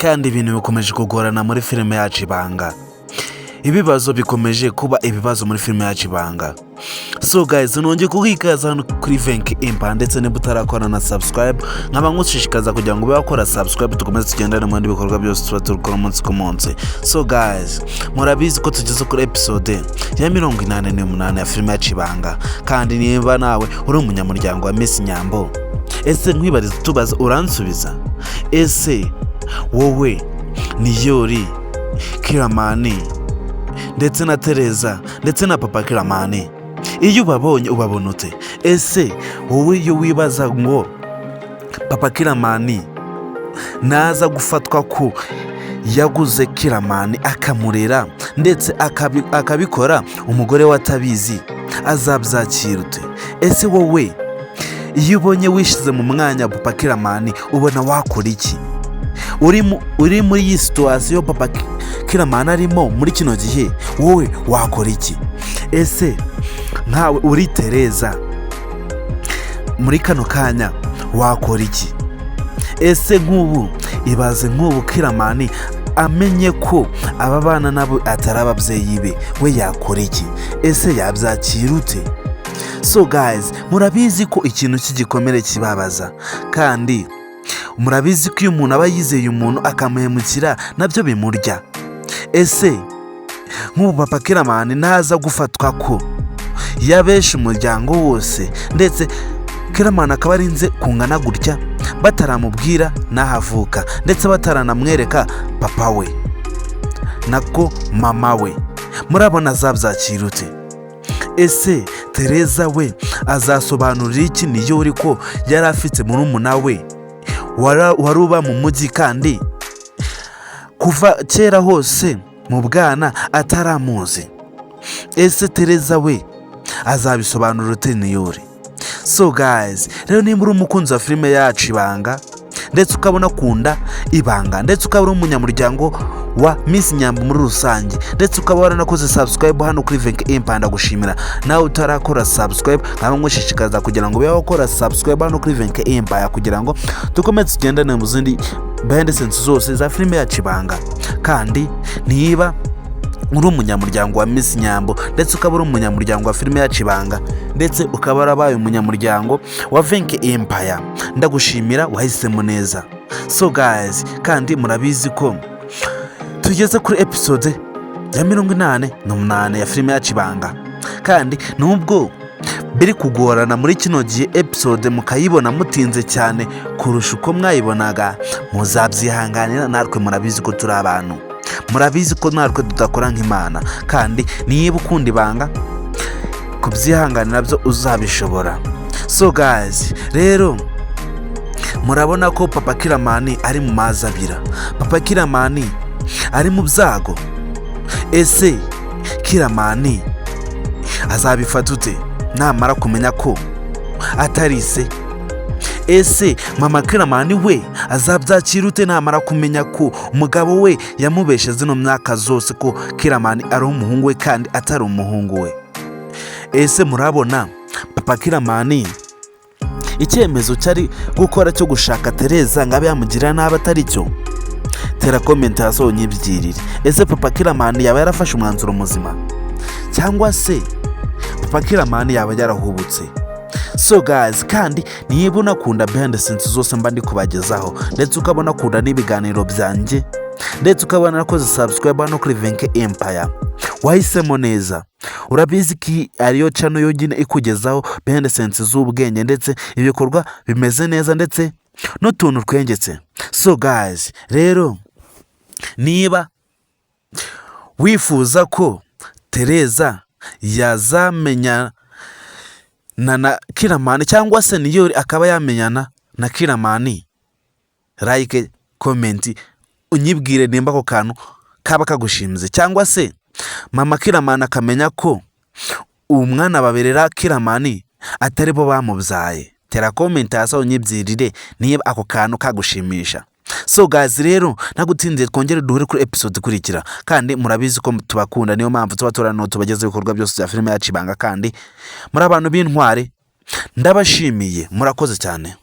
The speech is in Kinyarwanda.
kandi ibintu bikomeje kugorana muri filime yacu Ibanga. Ibibazo bikomeje kuba ibibazo muri filime yacu Ibanga. So guys, nongeye kukwikaza hano kuri Venke Impa, ndetse niba utarakora na subscribe nkaba nkushishikaza kugira ngo ube wakora subscribe tukomeze tugendane mu bindi bikorwa byose tuba turukora umunsi ku munsi. So guys, murabizi ko tugeze kuri episode ya 88 ya filime yacu Ibanga, kandi niba nawe uri umunyamuryango wa Miss Nyambo, ese nkwibariza tubaza uransubiza, ese wowe ni Yori, Killaman ndetse na Tereza ndetse na papa Killaman, iyo ubabonye ubabona ute? Ese wowe iyo wibaza ngo papa Killaman naza gufatwa ko yaguze Killaman akamurera ndetse akabikora umugore watabizi, azabyakira ute? Ese wowe iyo ubonye wishize mu mwanya papa Killaman ubona wakora iki? Uri muri iyi situation papa Killaman arimo muri kino gihe, wowe wakora iki? Ese nkawe uri Tereza muri kano kanya wakora iki? Ese nk'ubu ibaze nk'ubu Killaman amenye ko aba bana nabo atari ababyeyi be, we yakora iki? Ese yabyakira ute? So guys, murabizi ko ikintu cy'igikomere kibabaza, kandi murabizi ko iyo umuntu aba yizeye umuntu akamuhemukira nabyo bimurya. Ese nk'ubu papa Killaman naza gufatwa ko yabesha umuryango wose, ndetse Killaman akaba arinze kungana gutya bataramubwira nahavuka, ndetse bataranamwereka papa we nako mama we, murabona azabyakira ute? Ese Tereza we azasobanurira iki niyo uri ko yari afite murumuna we wari uba mu mujyi, kandi kuva kera hose mu bwana ataramuzi? Ese Tereza we azabisobanura ute niyo uri? So guys, rero nimba uri umukunzi wa filime yacu Ibanga, ndetse ukabona kunda Ibanga, ndetse ukaba uri umunyamuryango wa Miss Nyambo muri rusange, ndetse ukaba waranakoze subscribe hano kuri Venke Impa, ndagushimira. Nawe utarakora subscribe nkaba ngushishikaza kugira ngo ube wakora subscribe hano kuri Venke Impa, kugira ngo dukomeze tugendane mu zindi behind scenes zose za filime yacu Ibanga. Kandi niba uri umunyamuryango wa Miss Nyambo, ndetse ukaba uri umunyamuryango wa filime yacu Ibanga, ndetse ukaba warabaye umunyamuryango wa Venke Impa, ndagushimira, wahisemo neza. So guys, kandi murabizi ko tugeze kuri episode ya 88 ya filime yacu Ibanga, kandi nubwo biri kugorana muri kino gihe episode mukayibona mutinze cyane kurusha uko mwayibonaga, muzabyihanganira. Natwe murabizi ko turi abantu, murabizi ko natwe tudakora nk'Imana, kandi niba ukunda Ibanga kubyihanganira byo uzabishobora. So guys, rero murabona ko papa Killaman ari mu mazi abira, papa Killaman ari mu byago. Ese Killaman azabifata ute namara kumenya ko atari se? Ese mama Killaman we azabyakira ute namara kumenya ko umugabo we yamubeshe zino myaka zose ko Killaman ari umuhungu we kandi atari umuhungu we? Ese murabona papa Killaman icyemezo cyari gukora cyo gushaka Tereza ngabe yamugira nabi atari cyo? Tera comment hasi unyibyirire. Ese papa Killaman yaba yarafashe umwanzuro muzima, cyangwa se papa Killaman yaba yarahubutse? So guys, kandi niba unakunda behind scenes zose mba ndi kubagezaho, ndetse ukabona kunda n'ibiganiro byanjye, ndetse ukabona nakoze subscribe hano kuri Venke Impa, wahisemo neza. Urabizi ki ariyo channel yonyine ikugezaho behind scenes z'ubwenge, ndetse ibikorwa bimeze neza, ndetse n'utuntu twengetse. So guys, rero niba wifuza ko Tereza yazamenya na Killaman, cyangwa se niyo akaba yamenyana na Killaman, like comment unyibwire nimba ko kantu kaba kagushimishe, cyangwa se mama Killaman akamenya ko umwana baberera Killaman atari bo bamubyaye. Tera comment hasi unyibyirire niba ako kantu kagushimisha. So guys, rero nagutinze twongere duhure kuri episode ikurikira, kandi murabizi ko tubakunda, niyo mpamvu tuba turano tubageze ibikorwa byose bya filime yacu Ibanga, kandi muri abantu b'intwari ndabashimiye, murakoze cyane.